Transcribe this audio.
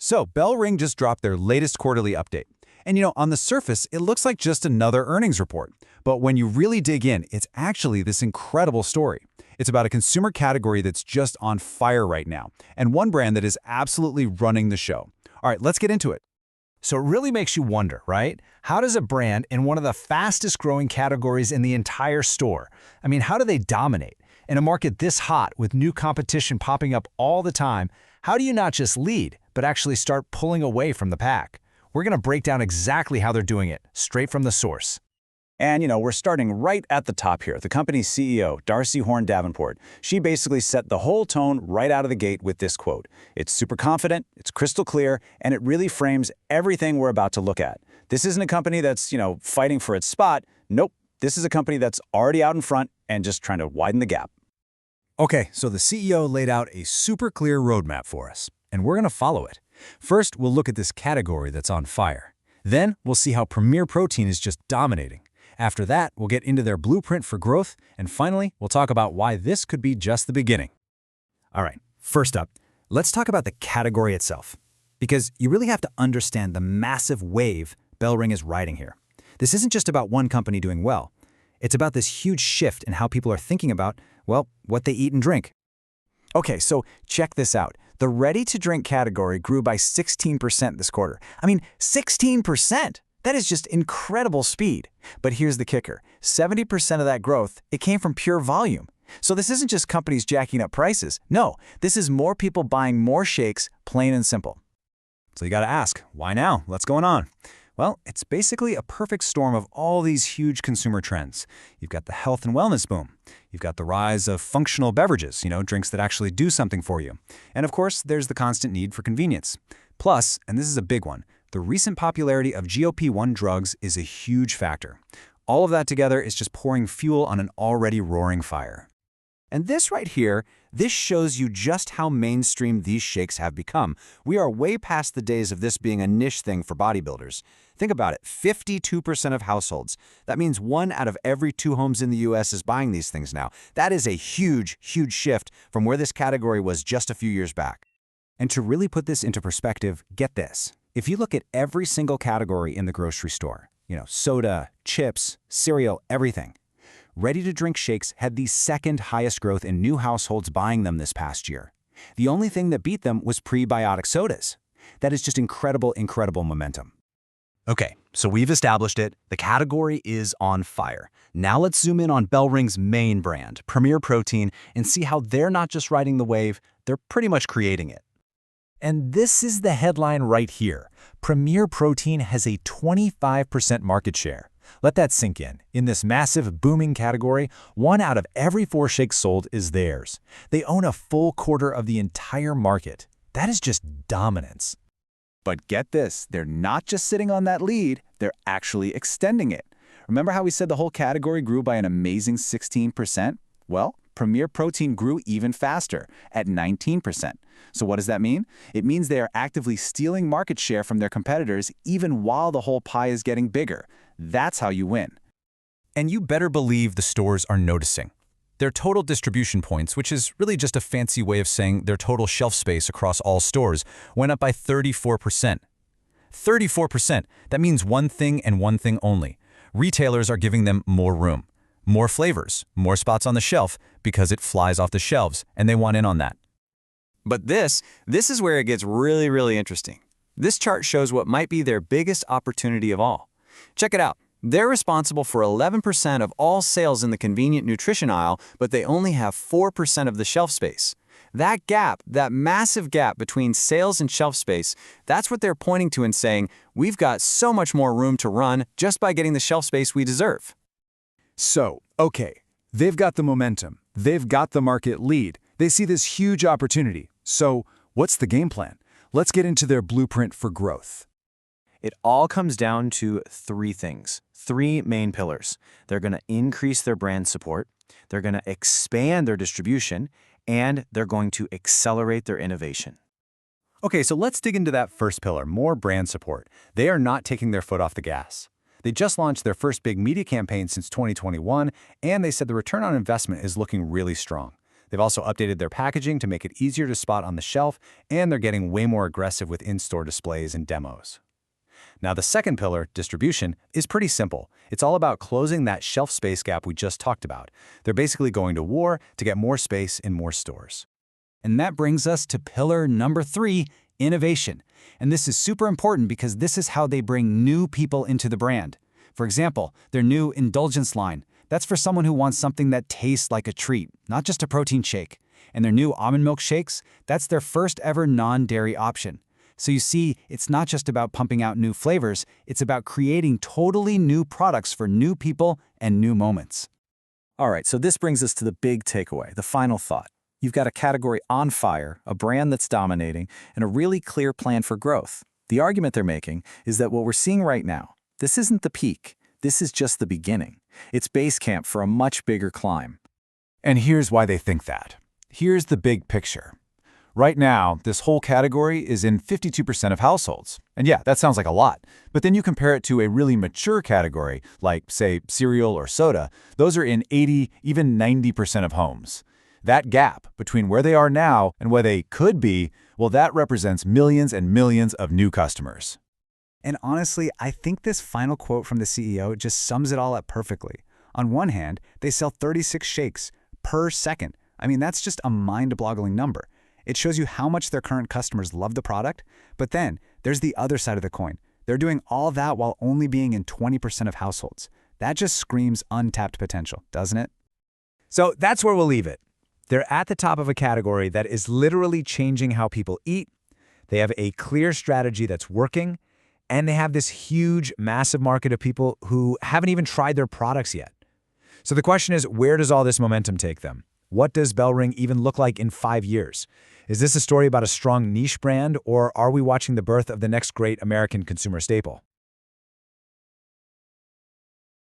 So, BellRing just dropped their latest quarterly update. And on the surface, it looks like just another earnings report. But when you really dig in, it's actually this incredible story. It's about a consumer category that's just on fire right now, and one brand that is absolutely running the show. All right, let's get into it. So it really makes you wonder, right? How does a brand in one of the fastest growing categories in the entire store, how do they dominate? In a market this hot with new competition popping up all the time, how do you not just lead, but actually start pulling away from the pack? We're going to break down exactly how they're doing it, straight from the source. And, we're starting right at the top here. The company's CEO, Darcy Horn Davenport, she basically set the whole tone right out of the gate with this quote. It's super confident, it's crystal clear, and it really frames everything we're about to look at. This isn't a company that's, fighting for its spot. Nope. This is a company that's already out in front and just trying to widen the gap. Okay, so the CEO laid out a super clear roadmap for us, and we're going to follow it. First, we'll look at this category that's on fire. Then, we'll see how Premier Protein is just dominating. After that, we'll get into their blueprint for growth, and finally, we'll talk about why this could be just the beginning. All right, first up, let's talk about the category itself, because you really have to understand the massive wave BellRing is riding here. This isn't just about one company doing well. It's about this huge shift in how people are thinking about, well, what they eat and drink. Okay, so check this out. The ready-to-drink category grew by 16% this quarter. 16%! That is just incredible speed. But here's the kicker. 70% of that growth, it came from pure volume. So this isn't just companies jacking up prices. No, this is more people buying more shakes, plain and simple. So you gotta ask, why now? What's going on? Well, it's basically a perfect storm of all these huge consumer trends. You've got the health and wellness boom. You've got the rise of functional beverages, drinks that actually do something for you. And of course, there's the constant need for convenience. Plus, and this is a big one, the recent popularity of GLP-1 drugs is a huge factor. All of that together is just pouring fuel on an already roaring fire. And this right here, this shows you just how mainstream these shakes have become. We are way past the days of this being a niche thing for bodybuilders. Think about it, 52% of households. That means 1 out of every 2 homes in the US is buying these things now. That is a huge, huge shift from where this category was just a few years back. And to really put this into perspective, get this. If you look at every single category in the grocery store, soda, chips, cereal, everything, ready-to-drink shakes had the second highest growth in new households buying them this past year. The only thing that beat them was prebiotic sodas. That is just incredible, incredible momentum. Okay, so we've established it. The category is on fire. Now let's zoom in on BellRing's main brand, Premier Protein, and see how they're not just riding the wave, they're pretty much creating it. And this is the headline right here. Premier Protein has a 25% market share. Let that sink in. In this massive, booming category, 1 out of every 4 shakes sold is theirs. They own a full quarter of the entire market. That is just dominance. But get this, they're not just sitting on that lead, they're actually extending it. Remember how we said the whole category grew by an amazing 16%? Well, Premier Protein grew even faster, at 19%. So what does that mean? It means they are actively stealing market share from their competitors even while the whole pie is getting bigger. That's how you win. And you better believe the stores are noticing. Their total distribution points, which is really just a fancy way of saying their total shelf space across all stores, went up by 34%. 34%! That means one thing and one thing only. Retailers are giving them more room. More flavors, more spots on the shelf, because it flies off the shelves, and they want in on that. But this is where it gets really, really interesting. This chart shows what might be their biggest opportunity of all. Check it out. They're responsible for 11% of all sales in the convenient nutrition aisle, but they only have 4% of the shelf space. That gap, that massive gap between sales and shelf space, that's what they're pointing to and saying, we've got so much more room to run just by getting the shelf space we deserve. So, okay, they've got the momentum. They've got the market lead. They see this huge opportunity. So, what's the game plan? Let's get into their blueprint for growth. It all comes down to 3 things, 3 main pillars. They're going to increase their brand support, they're going to expand their distribution, and they're going to accelerate their innovation. Okay, so let's dig into that first pillar, more brand support. They are not taking their foot off the gas. They just launched their first big media campaign since 2021, and they said the return on investment is looking really strong. They've also updated their packaging to make it easier to spot on the shelf, and they're getting way more aggressive with in-store displays and demos. Now, the second pillar, distribution, is pretty simple. It's all about closing that shelf space gap we just talked about. They're basically going to war to get more space in more stores. And that brings us to pillar number 3, innovation. And this is super important because this is how they bring new people into the brand. For example, their new indulgence line. That's for someone who wants something that tastes like a treat, not just a protein shake. And their new almond milk shakes, that's their first ever non-dairy option. So you see, it's not just about pumping out new flavors, it's about creating totally new products for new people and new moments. All right, so this brings us to the big takeaway, the final thought. You've got a category on fire, a brand that's dominating, and a really clear plan for growth. The argument they're making is that what we're seeing right now, this isn't the peak. This is just the beginning. It's base camp for a much bigger climb. And here's why they think that. Here's the big picture. Right now, this whole category is in 52% of households. And yeah, that sounds like a lot. But then you compare it to a really mature category, like, say, cereal or soda. Those are in 80, even 90% of homes. That gap between where they are now and where they could be, well, that represents millions and millions of new customers. And honestly, I think this final quote from the CEO just sums it all up perfectly. On one hand, they sell 36 shakes per second. I mean, that's just a mind-boggling number. It shows you how much their current customers love the product. But then, there's the other side of the coin. They're doing all that while only being in 20% of households. That just screams untapped potential, doesn't it? So that's where we'll leave it. They're at the top of a category that is literally changing how people eat. They have a clear strategy that's working, and they have this huge, massive market of people who haven't even tried their products yet. So the question is, where does all this momentum take them? What does BellRing even look like in 5 years? Is this a story about a strong niche brand, or are we watching the birth of the next great American consumer staple?